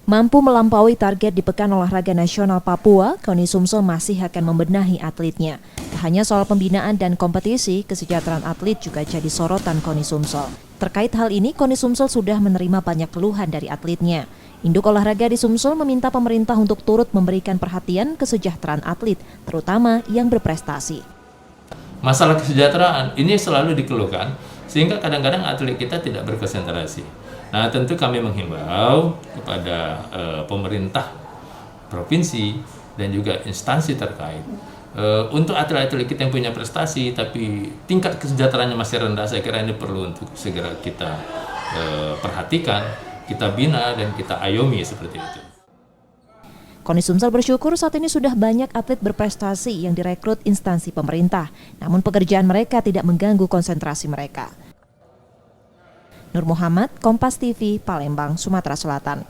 Mampu melampaui target di Pekan Olahraga Nasional Papua, KONI Sumsel masih akan membenahi atletnya. Tak hanya soal pembinaan dan kompetisi, kesejahteraan atlet juga jadi sorotan KONI Sumsel. Terkait hal ini, KONI Sumsel sudah menerima banyak keluhan dari atletnya. Induk olahraga di Sumsel meminta pemerintah untuk turut memberikan perhatian kesejahteraan atlet, terutama yang berprestasi. Masalah kesejahteraan ini selalu dikeluhkan, sehingga kadang-kadang atlet kita tidak berkonsentrasi. Nah, tentu kami menghimbau kepada pemerintah provinsi dan juga instansi terkait untuk atlet-atlet kita yang punya prestasi tapi tingkat kesejahteraannya masih rendah. Saya kira ini perlu untuk segera kita perhatikan, kita bina dan kita ayomi seperti itu. KONI Sumsel bersyukur saat ini sudah banyak atlet berprestasi yang direkrut instansi pemerintah, namun pekerjaan mereka tidak mengganggu konsentrasi mereka. Nur Muhammad, Kompas TV, Palembang, Sumatera Selatan.